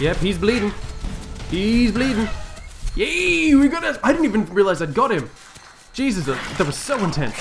Yep, he's bleeding. He's bleeding. Yay, we got it. I didn't even realize I'd got him. Jesus, that was so intense.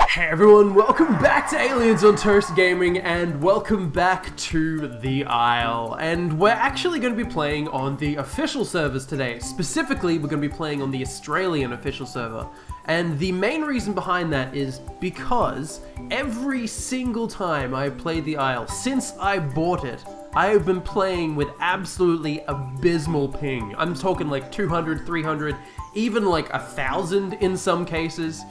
Hey everyone, welcome back to Aliens on Toast Gaming, and welcome back to the Isle. And we're actually going to be playing on the official servers today. Specifically, we're going to be playing on the Australian official server. And the main reason behind that is because every single time I played the Isle, since I bought it, I have been playing with absolutely abysmal ping. I'm talking like 200, 300, even like 1,000 in some cases.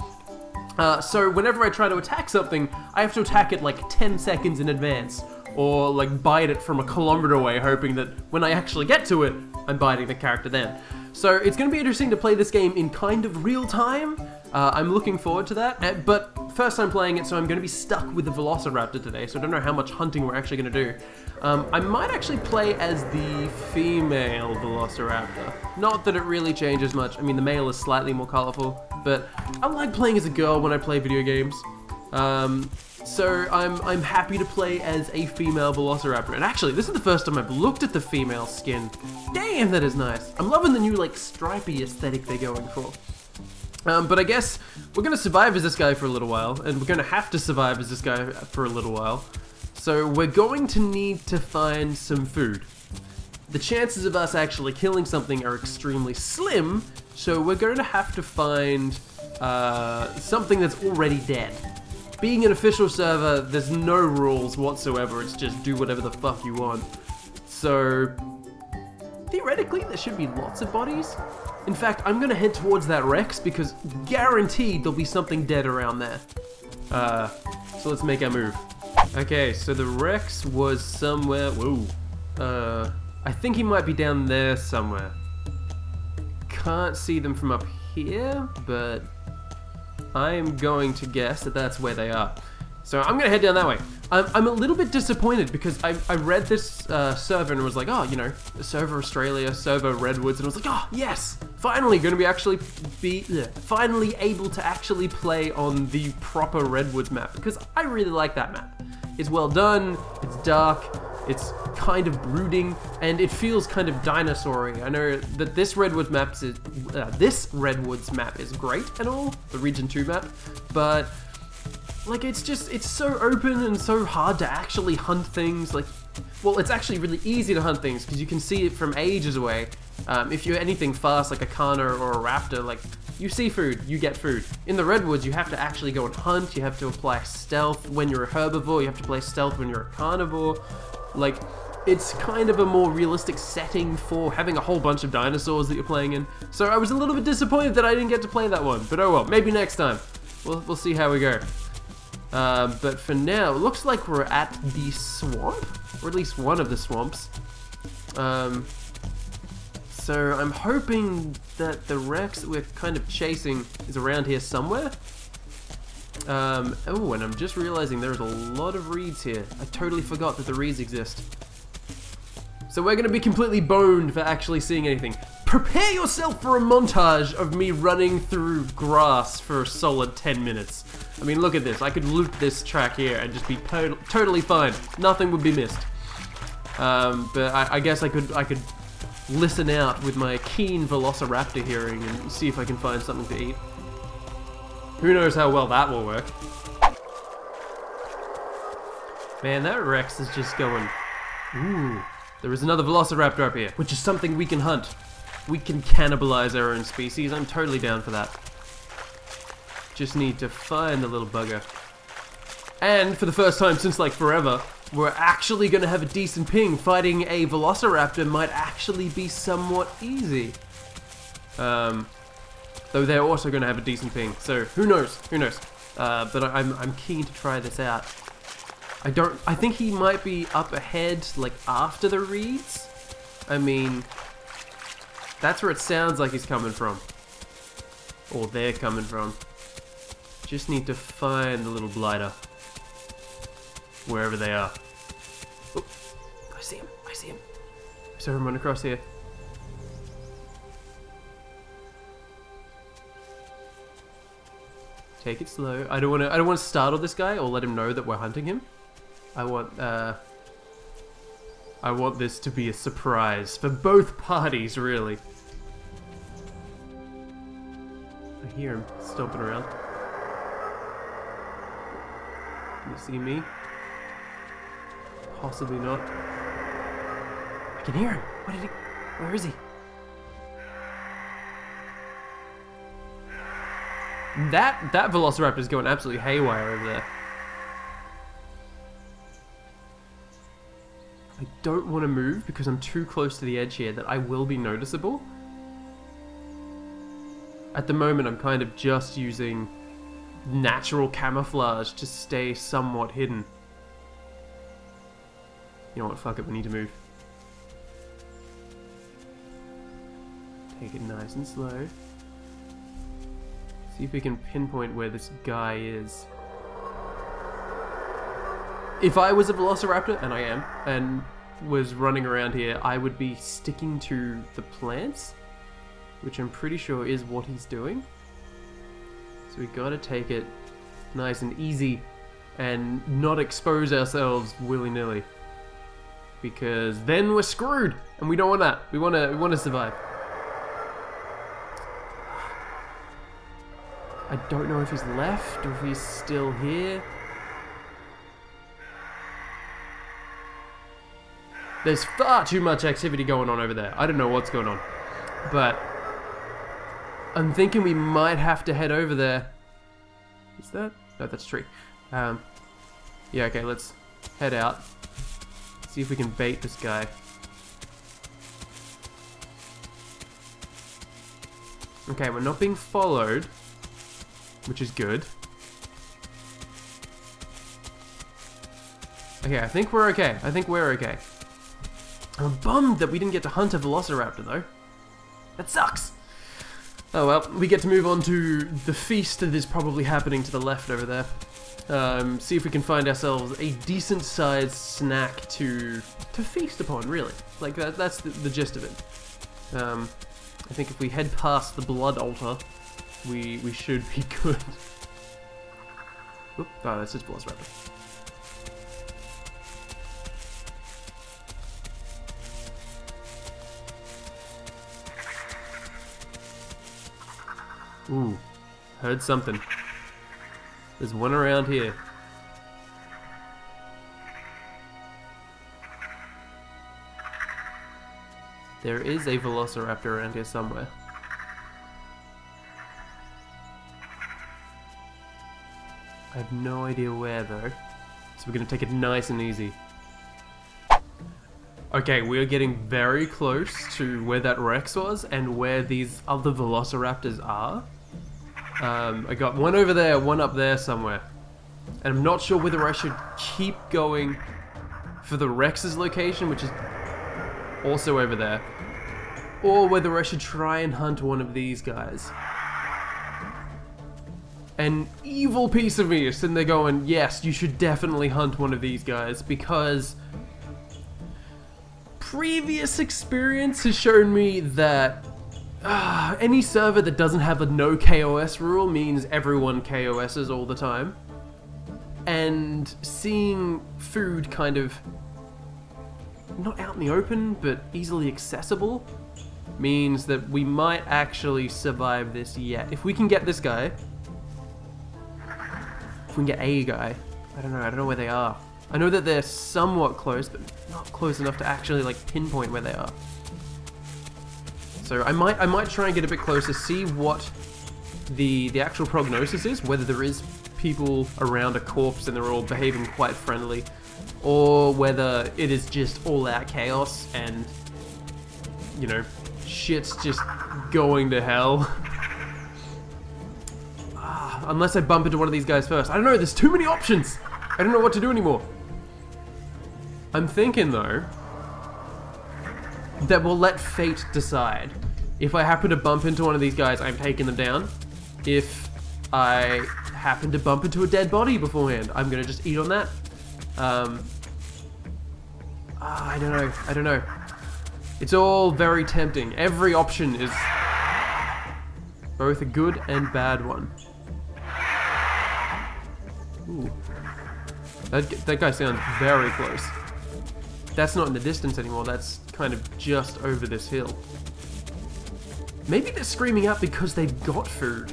So whenever I try to attack something, I have to attack it like 10 seconds in advance, or like bite it from a kilometer away, hoping that when I actually get to it, I'm biting the character then. So it's going to be interesting to play this game in kind of real time. I'm looking forward to that, but first time playing it, so I'm going to be stuck with the Velociraptor today, so I don't know how much hunting we're actually going to do. I might actually play as the female Velociraptor. Not that it really changes much. I mean, the male is slightly more colorful, but I like playing as a girl when I play video games. So I'm happy to play as a female Velociraptor. And actually, this is the first time I've looked at the female skin. Damn, that is nice. I'm loving the new like stripy aesthetic they're going for. But I guess we're gonna survive as this guy for a little while, and we're gonna have to survive as this guy for a little while. So we're going to need to find some food. The chances of us actually killing something are extremely slim, so we're going to have to find something that's already dead. Being an official server, there's no rules whatsoever, it's just do whatever the fuck you want. So, theoretically, there should be lots of bodies. In fact, I'm going to head towards that Rex because guaranteed there'll be something dead around there. So let's make our move. Okay, so the Rex was somewhere, whoa. I think he might be down there somewhere. Can't see them from up here, but I'm going to guess that that's where they are. So I'm gonna head down that way. I'm a little bit disappointed because I read this server and was like, oh, you know, server Australia, server Redwoods, and I was like, oh, yes, finally gonna be finally able to actually play on the proper Redwoods map, because I really like that map. It's well done, it's dark, it's kind of brooding, and it feels kind of dinosaur-y. I know that this Redwoods map is great and all, the Region 2 map, but like it's so open and so hard to actually hunt things. Like, well, it's actually really easy to hunt things because you can see it from ages away. If you're anything fast like a carnivore or a raptor, like you see food, you get food. In the Redwoods, you have to actually go and hunt. You have to apply stealth when you're a herbivore. You have to play stealth when you're a carnivore. Like, it's kind of a more realistic setting for having a whole bunch of dinosaurs that you're playing in. So I was a little bit disappointed that I didn't get to play that one, but oh well, maybe next time. We'll see how we go. But for now, it looks like we're at the swamp, or at least one of the swamps. So I'm hoping that the Rex that we're kind of chasing is around here somewhere. Oh, and I'm just realizing there's a lot of reeds here. I totally forgot that the reeds exist. So we're going to be completely boned for actually seeing anything. Prepare yourself for a montage of me running through grass for a solid 10 minutes. I mean, look at this. I could loop this track here and just be totally fine. Nothing would be missed. But I guess I could listen out with my keen Velociraptor hearing and see if I can find something to eat. Who knows how well that will work. Man, that Rex is just going, ooh. There is another Velociraptor up here, which is something we can hunt. We can cannibalize our own species. I'm totally down for that. Just need to find the little bugger. And for the first time since like forever, we're actually going to have a decent ping. Fighting a Velociraptor might actually be somewhat easy. Though they're also going to have a decent ping. So who knows? Who knows? But I'm keen to try this out. I think he might be up ahead, like after the reeds. I mean, that's where it sounds like he's coming from. Or they're coming from. Just need to find the little blighter. Wherever they are. Oh, I see him, I see him. I saw him run across here. Take it slow. I don't want to startle this guy or let him know that we're hunting him. I I want this to be a surprise for both parties, really. I hear him stomping around. Can you see me? Possibly not. I can hear him. Where is he? That Velociraptor is going absolutely haywire over there. I don't want to move because I'm too close to the edge here that I will be noticeable. At the moment, I'm kind of just using natural camouflage to stay somewhat hidden. You know what, fuck it, we need to move. Take it nice and slow. See if we can pinpoint where this guy is. If I was a Velociraptor, and I am, and was running around here, I would be sticking to the plants, which I'm pretty sure is what he's doing. So we gotta take it nice and easy and not expose ourselves willy-nilly, because then we're screwed, and we don't want that. We want to survive. I don't know if he's left or if he's still here. There's far too much activity going on over there. I don't know what's going on, but I'm thinking we might have to head over there. Is that? No, that's a tree. Yeah, okay, let's head out. See if we can bait this guy. Okay, we're not being followed, which is good. Okay, I think we're okay. I'm bummed that we didn't get to hunt a Velociraptor, though. That sucks! Oh well, we get to move on to the feast that is probably happening to the left over there. See if we can find ourselves a decent-sized snack to feast upon, really. Like, that's the gist of it. I think if we head past the blood altar, we should be good. Oop, oh, that's just Velociraptor. Ooh, heard something. There's one around here. There is a Velociraptor around here somewhere. I have no idea where though, so we're gonna take it nice and easy. Okay, we're getting very close to where that Rex was and where these other Velociraptors are. I got one over there, one up there somewhere. And I'm not sure whether I should keep going for the Rex's location, which is also over there, or whether I should try and hunt one of these guys. An evil piece of me is sitting there going, yes, you should definitely hunt one of these guys, because previous experience has shown me that any server that doesn't have a no KOS rule means everyone KOSs all the time. And seeing food kind of not out in the open, but easily accessible, means that we might actually survive this yet. If we can get this guy, if we can get a guy, I don't know where they are. I know that they're somewhat close, but not close enough to actually like pinpoint where they are. So I might try and get a bit closer, see what the actual prognosis is, whether there is people around a corpse and they're all behaving quite friendly, or whether it is just all out chaos and, you know, shit's just going to hell. Unless I bump into one of these guys first. I don't know, there's too many options! I don't know what to do anymore. I'm thinking though, that we'll let fate decide. If I happen to bump into one of these guys, I'm taking them down. If I happen to bump into a dead body beforehand, I'm gonna just eat on that. I don't know. It's all very tempting. Every option is both a good and bad one. Ooh. That guy sounds very close. that's not in the distance anymore. That's kind of just over this hill. Maybe they're screaming out because they've got food.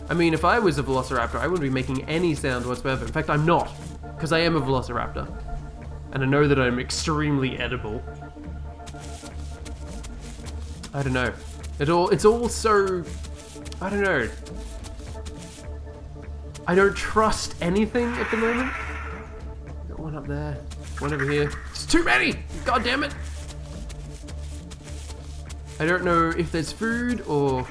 I mean, if I was a Velociraptor, I wouldn't be making any sound whatsoever. In fact, I'm not, because I am a Velociraptor. And I know that I'm extremely edible. I don't know. It's all so... I don't know. I don't trust anything at the moment. Got one up there, one over here. It's too many! God damn it! I don't know if there's food or...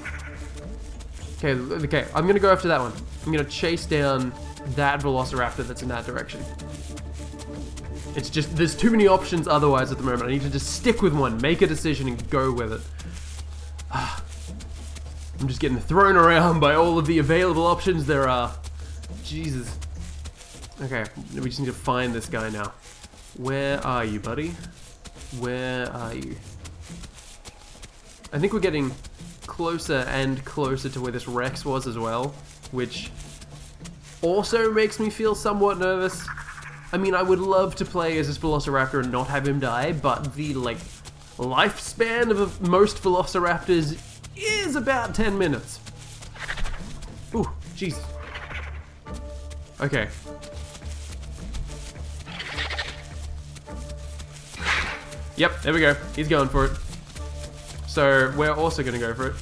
Okay, I'm gonna go after that one. I'm gonna chase down that Velociraptor that's in that direction. It's just, there's too many options otherwise at the moment. I need to just stick with one, make a decision and go with it. I'm just getting thrown around by all of the available options there are. Jesus. Okay, we just need to find this guy now. Where are you, buddy? Where are you? I think we're getting closer and closer to where this Rex was as well, which also makes me feel somewhat nervous. I mean, I would love to play as this Velociraptor and not have him die, but the, like, lifespan of most Velociraptors is about 10 minutes. Ooh, jeez. Okay. Yep, there we go. He's going for it. So, we're also gonna go for it.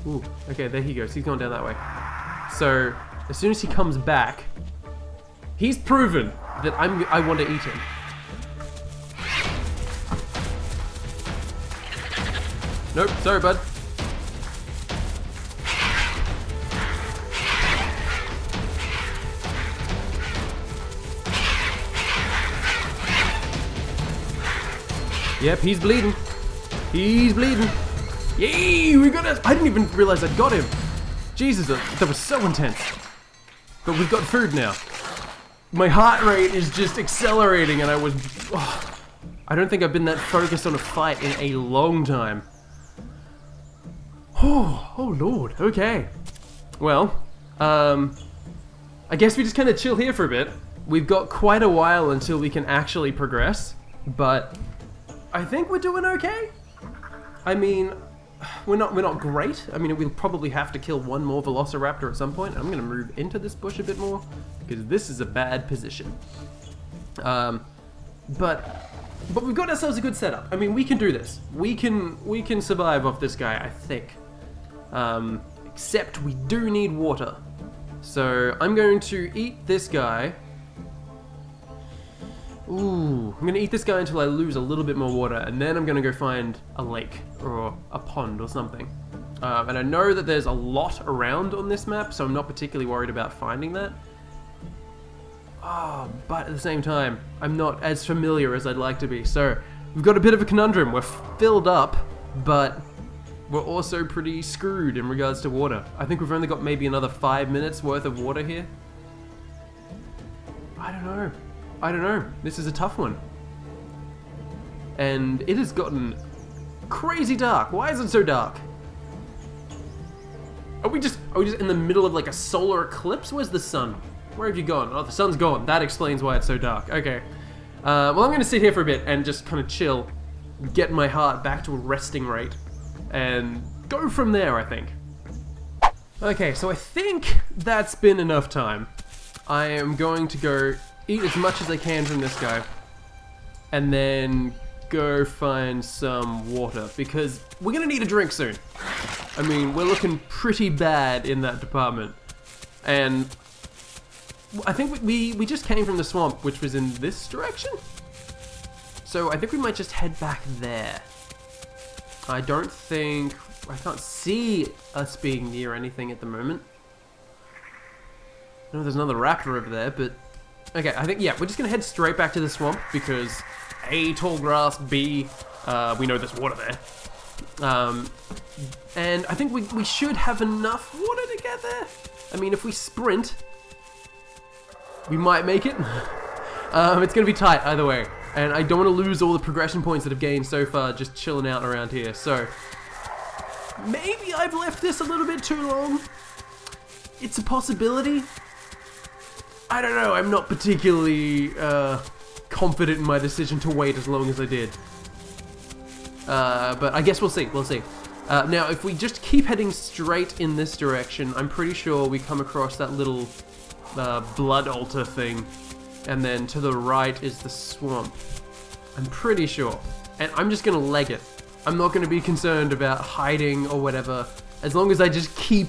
Ooh, okay, there he goes. He's going down that way. So, as soon as he comes back, he's proven that I want to eat him. Nope, sorry, bud. Yep, he's bleeding. He's bleeding. Yay, we got it. I didn't even realize I'd got him. Jesus, that was so intense. But we've got food now. My heart rate is just accelerating and I was... Oh, I don't think I've been that focused on a fight in a long time. Oh lord, okay. Well, I guess we just kind of chill here for a bit. We've got quite a while until we can actually progress, but I think we're doing okay. I mean, we're not great. I mean, we'll probably have to kill one more Velociraptor at some point. I'm gonna move into this bush a bit more because this is a bad position. But we've got ourselves a good setup. I mean, we can do this. We can survive off this guy, I think. Except we do need water. So I'm going to eat this guy. Ooh, I'm gonna eat this guy until I lose a little bit more water, and then I'm gonna go find a lake or a pond or something. And I know that there's a lot around on this map, so I'm not particularly worried about finding that. But at the same time, I'm not as familiar as I'd like to be. So we've got a bit of a conundrum. We're filled up, but we're also pretty screwed in regards to water. I think we've only got maybe another 5 minutes worth of water here. I don't know. This is a tough one. And it has gotten crazy dark. Why is it so dark? Are we just in the middle of like a solar eclipse? Where's the sun? Where have you gone? Oh, the sun's gone. That explains why it's so dark. Okay. Well, I'm gonna sit here for a bit and just kind of chill, get my heart back to a resting rate, and go from there, I think. Okay, so I think that's been enough time. I am going to go eat as much as I can from this guy, and then go find some water, because we're gonna need a drink soon. I mean, we're looking pretty bad in that department. And I think we just came from the swamp, which was in this direction. So I think we might just head back there. I can't see us being near anything at the moment. I know there's another raptor over there, but okay, I think, yeah, we're just gonna head straight back to the swamp because A, tall grass, B, we know there's water there. And I think we should have enough water to get there. I mean, if we sprint, we might make it. It's gonna be tight either way. And I don't want to lose all the progression points that I've gained so far just chilling out around here. So maybe I've left this a little bit too long. It's a possibility. I don't know, I'm not particularly confident in my decision to wait as long as I did. But I guess we'll see, we'll see. Now, if we just keep heading straight in this direction, I'm pretty sure we come across that little blood altar thing, and then to the right is the swamp. I'm pretty sure. And I'm just gonna leg it. I'm not gonna be concerned about hiding or whatever, as long as I just keep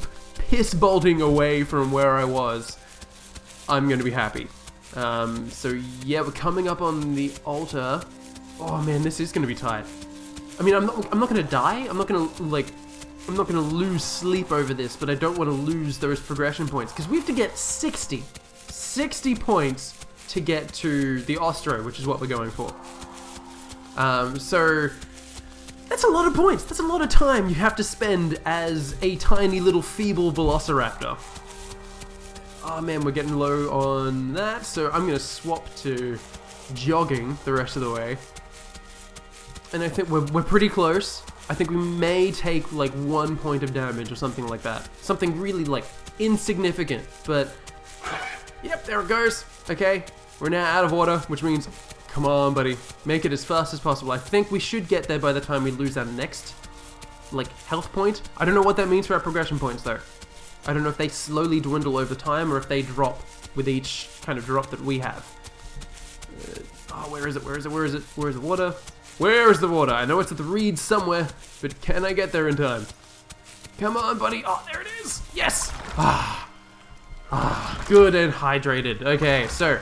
piss bolting away from where I was, I'm gonna be happy. So yeah, we're coming up on the altar. Oh man, this is gonna be tight. I mean, I'm not gonna die. I'm not gonna lose sleep over this, but I don't want to lose those progression points because we have to get 60 points to get to the Ostro, which is what we're going for. So that's a lot of points. That's a lot of time you have to spend as a tiny little feeble Velociraptor. Oh man, we're getting low on that, so I'm gonna swap to jogging the rest of the way. And I think we're pretty close. I think we may take like 1 point of damage or something like that. Something really like insignificant, but yep, there it goes. Okay, we're now out of water, which means, come on buddy, make it as fast as possible. I think we should get there by the time we lose our next like health point. I don't know what that means for our progression points though. I don't know if they slowly dwindle over time or if they drop with each kind of drop that we have. Oh, where is it? Where is it? Where is it? Where is the water? Where is the water? I know it's at the reeds somewhere, but can I get there in time? Come on, buddy. Oh, there it is. Yes. Good and hydrated. Okay, so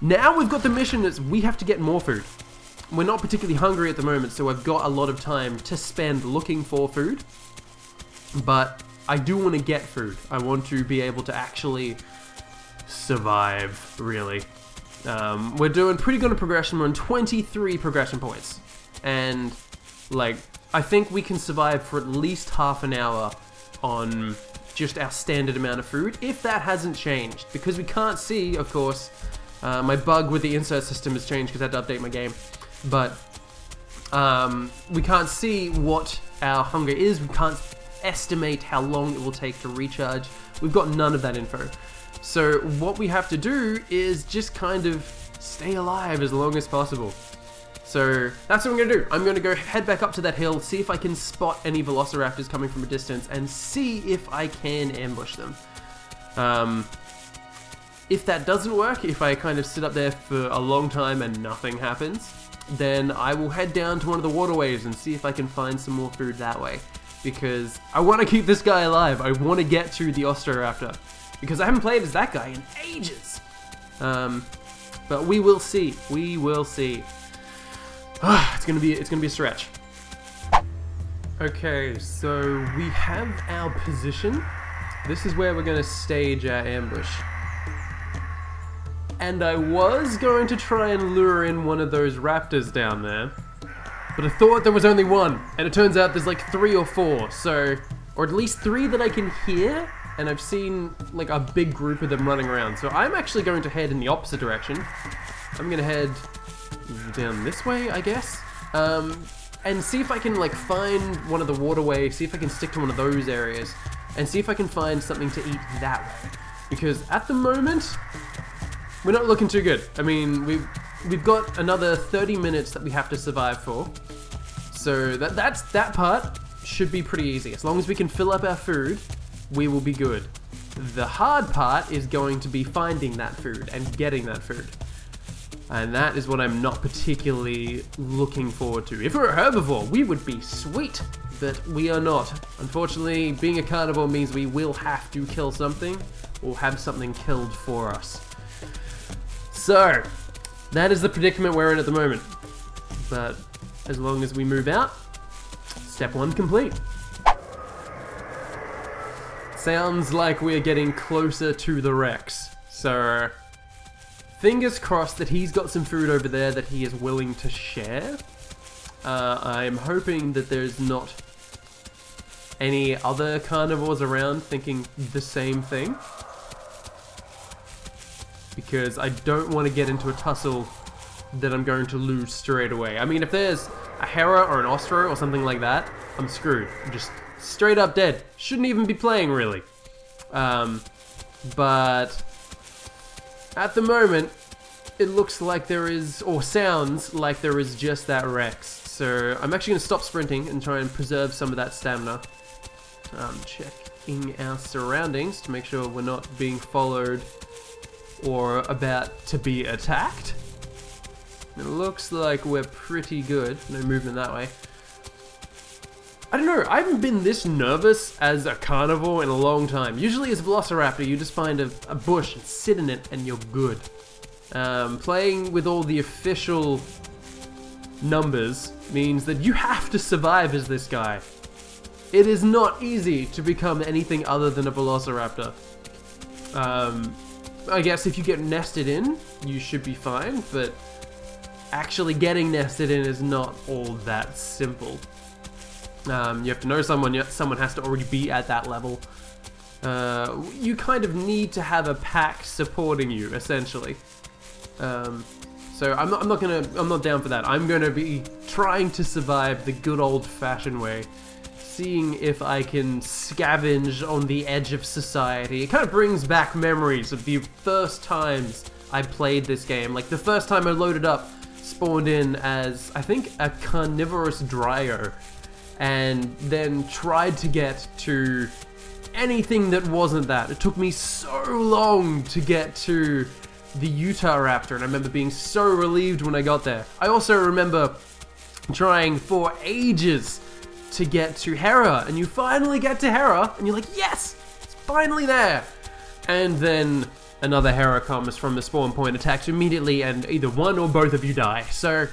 now we've got the mission that we have to get more food. We're not particularly hungry at the moment, so I've got a lot of time to spend looking for food. But I do want to get food. I want to be able to actually survive, really. We're doing pretty good at progression. We're on 23 progression points. And, like, I think we can survive for at least half an hour on just our standard amount of food, if that hasn't changed. Because we can't see, of course, my bug with the insert system has changed because I had to update my game. But, we can't see what our hunger is. We can't estimate how long it will take to recharge. We've got none of that info. So what we have to do is just kind of stay alive as long as possible. So that's what I'm going to do. I'm going to go head back up to that hill, see if I can spot any Velociraptors coming from a distance, and see if I can ambush them. If that doesn't work, if I kind of sit up there for a long time and nothing happens, then I will head down to one of the waterways and see if I can find some more food that way. Because I want to keep this guy alive. I want to get to the Ostroraptor. Because I haven't played as that guy in ages. But we will see. We will see. It's gonna be a stretch. Okay, so we have our position. This is where we're gonna stage our ambush. And I was going to try and lure in one of those raptors down there, but I thought there was only one, and it turns out there's like 3 or 4, so, or at least 3 that I can hear, and I've seen like a big group of them running around. So I'm actually going to head in the opposite direction. I'm gonna head down this way, I guess, and see if I can like find one of the waterways, see if I can stick to one of those areas, and see if I can find something to eat that way. Because at the moment, we're not looking too good. I mean, we've got another 30 minutes that we have to survive for. So that part should be pretty easy. As long as we can fill up our food, we will be good. The hard part is going to be finding that food and getting that food. And that is what I'm not particularly looking forward to. If we were a herbivore, we would be sweet, but we are not. Unfortunately, being a carnivore means we will have to kill something or have something killed for us. So, that is the predicament we're in at the moment. But as long as we move out, step 1 complete. Sounds like we're getting closer to the Rex. So, fingers crossed that he's got some food over there that he is willing to share. I'm hoping that there's not any other carnivores around thinking the same thing. Because I don't want to get into a tussle that I'm going to lose straight away. I mean, if there's a Hera or an Ostro or something like that, I'm screwed. I'm just straight up dead. Shouldn't even be playing, really. But at the moment, it looks like there is, or sounds like there is just that Rex. So I'm actually going to stop sprinting and try and preserve some of that stamina. Checking our surroundings to make sure we're not being followed or about to be attacked. It looks like we're pretty good. No movement that way. I don't know, I haven't been this nervous as a carnivore in a long time. Usually as a Velociraptor, you just find a bush and sit in it and you're good. Playing with all the official numbers means that you have to survive as this guy. It is not easy to become anything other than a Velociraptor. I guess if you get nested in, you should be fine, but actually getting nested in is not all that simple. You have to know someone has to already be at that level. You kind of need to have a pack supporting you, essentially. So I'm not down for that. I'm gonna be trying to survive the good old-fashioned way, seeing if I can scavenge on the edge of society. It kind of brings back memories of the first times I played this game. Like the first time I loaded up, spawned in as, I think, a carnivorous dryo, and then tried to get to anything that wasn't that. It took me so long to get to the Utahraptor, and I remember being so relieved when I got there. I also remember trying for ages to get to Hera, and you finally get to Hera, and you're like, yes, it's finally there. And then another Hera comes from the spawn point, attacks you immediately, and either one or both of you die. So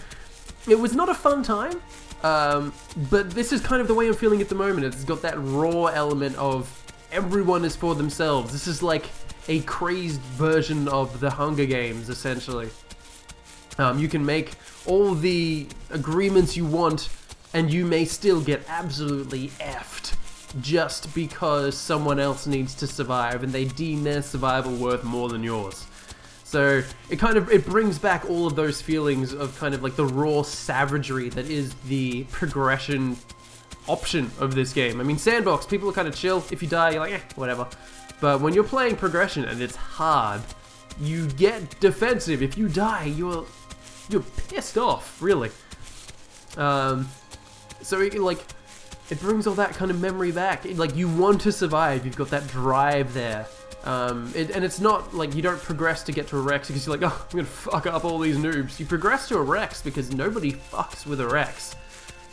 it was not a fun time. But this is kind of the way I'm feeling at the moment. It's got that raw element of everyone is for themselves. This is like a crazed version of the Hunger Games, essentially. You can make all the agreements you want, and you may still get absolutely effed just because someone else needs to survive, and they deem their survival worth more than yours. So it brings back all of those feelings of kind of like the raw savagery that is the progression option of this game. I mean, Sandbox, people are kind of chill. If you die, you're like, eh, whatever. But when you're playing progression and it's hard, you get defensive. If you die, you're pissed off, really. So it brings all that kind of memory back. Like, you want to survive. You've got that drive there. And it's not like you don't progress to get to a Rex because you're like, oh, I'm gonna fuck up all these noobs. You progress to a Rex because nobody fucks with a Rex.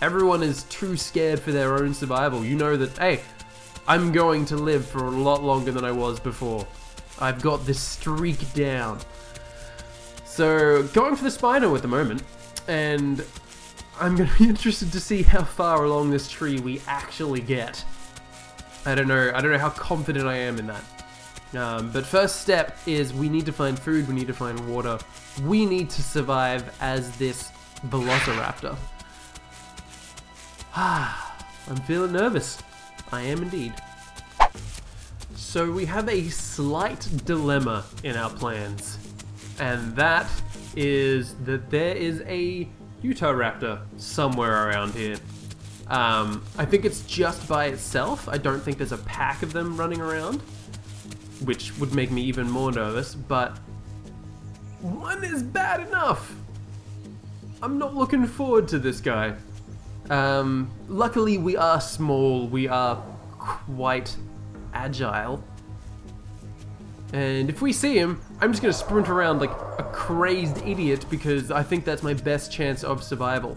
Everyone is too scared for their own survival. You know that, hey, I'm going to live for a lot longer than I was before. I've got this streak down. So, going for the Spino at the moment, and I'm gonna be interested to see how far along this tree we actually get. I don't know how confident I am in that. But first step is we need to find food, we need to find water. We need to survive as this Velociraptor. I'm feeling nervous. I am indeed. So we have a slight dilemma in our plans. And that is that there is a Utahraptor somewhere around here. I think it's just by itself. I don't think there's a pack of them running around, which would make me even more nervous, but one is bad enough. I'm not looking forward to this guy. Luckily we are small, we are quite agile. And if we see him, I'm just gonna sprint around like a crazed idiot because I think that's my best chance of survival.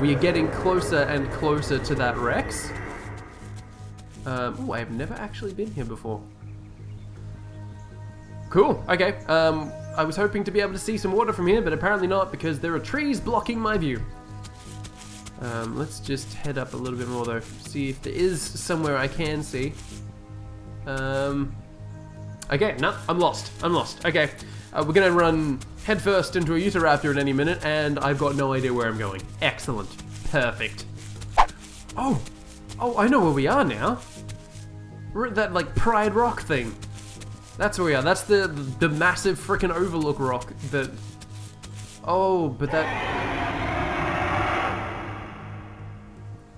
We are getting closer and closer to that Rex. Oh, I've never actually been here before. Cool, okay. I was hoping to be able to see some water from here, but apparently not because there are trees blocking my view. Let's just head up a little bit more though, see if there is somewhere I can see. Okay, no, I'm lost. Okay, we're gonna run headfirst into a Utahraptor in any minute, and I've got no idea where I'm going. Excellent. Perfect. Oh, I know where we are now. We're at that, like, Pride Rock thing. That's where we are. That's the massive frickin' overlook rock that... Oh, but that...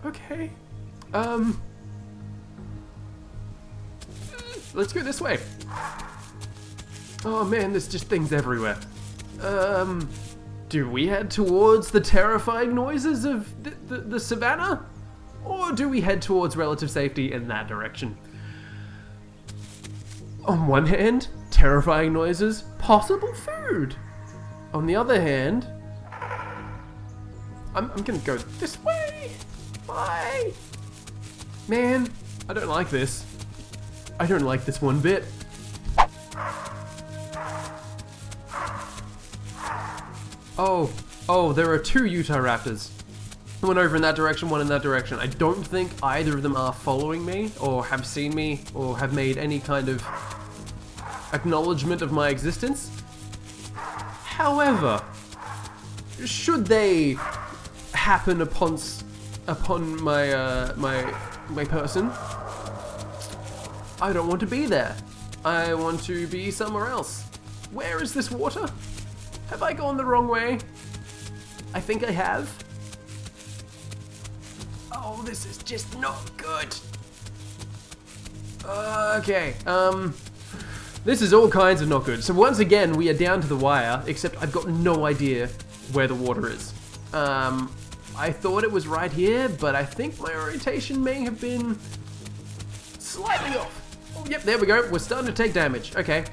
Okay. Let's go this way. Oh man, there's just things everywhere. Do we head towards the terrifying noises of the savannah? Or do we head towards relative safety in that direction? On one hand, terrifying noises, possible food. On the other hand, I'm gonna go this way. Bye. Man, I don't like this. I don't like this one bit. Oh, there are two Utah raptors. One over in that direction, one in that direction. I don't think either of them are following me, or have seen me, or have made any kind of acknowledgement of my existence. However, should they happen upon my my person, I don't want to be there. I want to be somewhere else. Where is this water? Have I gone the wrong way? I think I have. Oh, this is just not good. Okay, this is all kinds of not good. So once again, we are down to the wire, except I've got no idea where the water is. I thought it was right here, but I think my orientation may have been slightly off. Oh, yep, there we go. We're starting to take damage. Okay.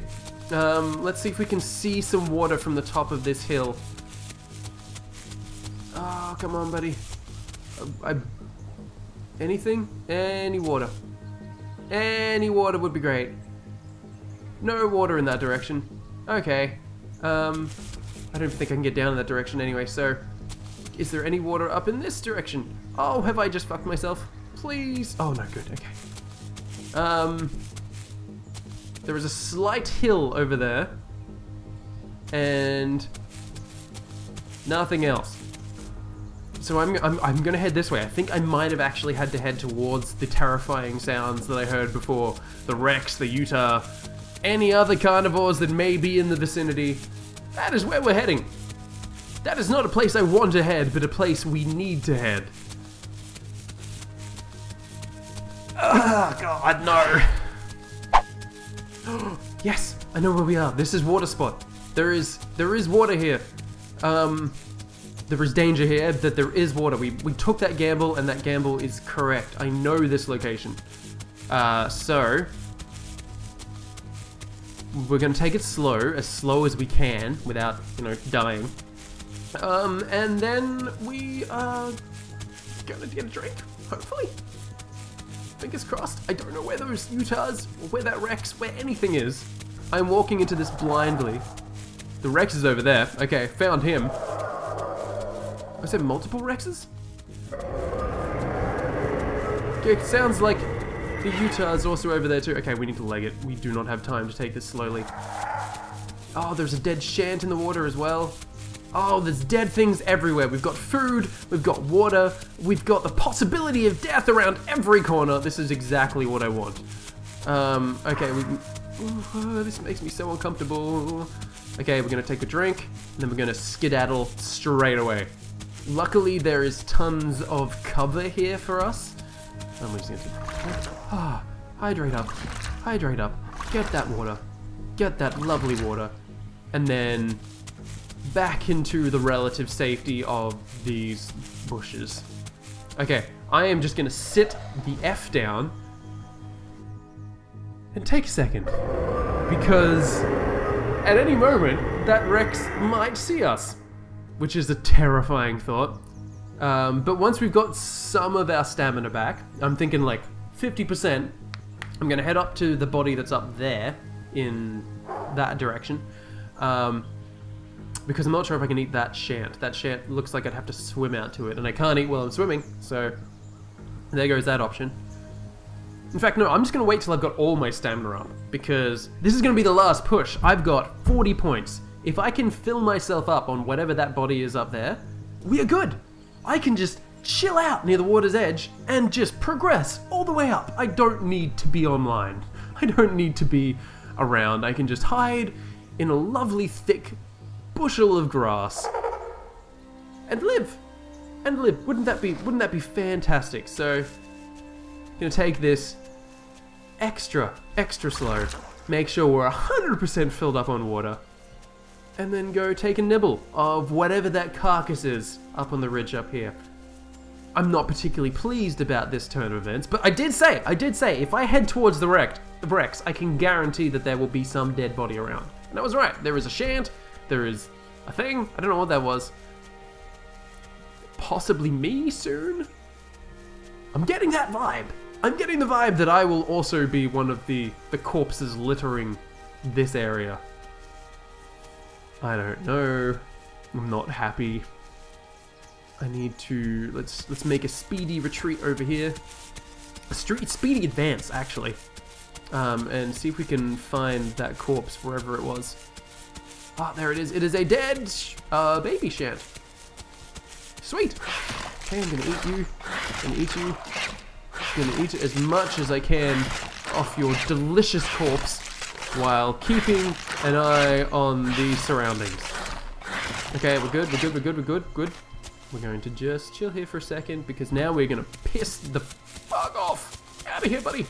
Let's see if we can see some water from the top of this hill. Oh, come on, buddy. Anything? Any water? Any water would be great. No water in that direction. Okay. I don't think I can get down in that direction anyway, so... Is there any water up in this direction? Oh, have I just fucked myself? Please? Oh, no, good, okay. There is a slight hill over there. And... nothing else. So I'm gonna head this way. I think I might have actually had to head towards the terrifying sounds that I heard before. The Rex, the Utah, any other carnivores that may be in the vicinity. That is where we're heading. That is not a place I want to head, but a place we need to head. Oh God, no. Yes, I know where we are. This is water spot. There is water here. There is danger here, that there is water. We took that gamble, and that gamble is correct. I know this location. So we're gonna take it slow as we can, without, you know, dying. And then we are gonna get a drink, hopefully. Fingers crossed. I don't know where those Utahs, or where that Rex, where anything is. I'm walking into this blindly. The Rex is over there. Okay, found him. Was there multiple Rexes? Okay, it sounds like the Utah is also over there too. Okay, we need to leg it. We do not have time to take this slowly. Oh, there's a dead shant in the water as well. Oh, there's dead things everywhere. We've got food, we've got water, we've got the possibility of death around every corner. This is exactly what I want. Okay, this makes me so uncomfortable. Okay, we're gonna take a drink, and then we're gonna skedaddle straight away. Luckily, there is tons of cover here for us. I'm just gonna hydrate up, hydrate up, get that water, get that lovely water, and then back into the relative safety of these bushes. Okay, I am just gonna sit the F down and take a second, because at any moment that Rex might see us, which is a terrifying thought. But once we've got some of our stamina back, I'm thinking like 50%, I'm gonna head up to the body that's up there in that direction. Because I'm not sure if I can eat that shant. That shant looks like I'd have to swim out to it, and I can't eat while I'm swimming, so there goes that option. In fact, no, I'm just gonna wait till I've got all my stamina up, because this is gonna be the last push. I've got 40 points. If I can fill myself up on whatever that body is up there, we are good. I can just chill out near the water's edge and just progress all the way up. I don't need to be online. I don't need to be around. I can just hide in a lovely thick bushel of grass and live. And live. Wouldn't that be fantastic? So I'm gonna take this extra slow. make sure we're 100% filled up on water, and then go take a nibble of whatever that carcass is up on the ridge up here. I'm not particularly pleased about this turn of events, but I did say, if I head towards the wrecks, I can guarantee that there will be some dead body around. And I was right. There is a shant, there is a thing, I don't know what that was. Possibly me soon? I'm getting that vibe. I'm getting the vibe that I will also be one of the corpses littering this area. I don't know. I'm not happy. I need to let's make a speedy retreat over here. A speedy advance, actually, and see if we can find that corpse wherever it was. Ah, there it is. It is a dead baby shant. Sweet. Okay, I'm gonna eat you. I'm gonna eat you. I'm gonna eat as much as I can off your delicious corpse while keeping an eye on the surroundings. Okay, we're good. Good. We're going to just chill here for a second because now we're gonna piss the fuck off. Out of here, buddy.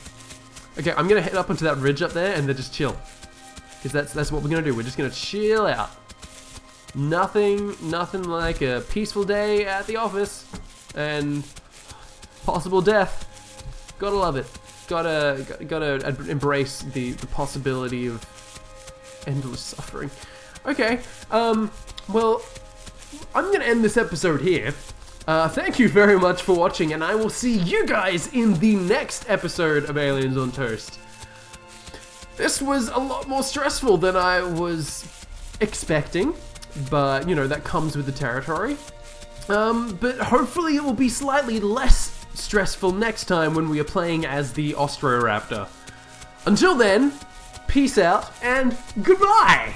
Okay, I'm gonna head up onto that ridge up there and then just chill. Because that's what we're gonna do. We're just gonna chill out. Nothing like a peaceful day at the office and possible death. Gotta love it. Gotta embrace the possibility of endless suffering. Okay, well, I'm gonna end this episode here. Thank you very much for watching, and I will see you guys in the next episode of Aliens on Toast. This was a lot more stressful than I was expecting, but, you know, that comes with the territory. But hopefully it will be slightly less stressful next time when we are playing as the Austroraptor. Until then, peace out, and goodbye!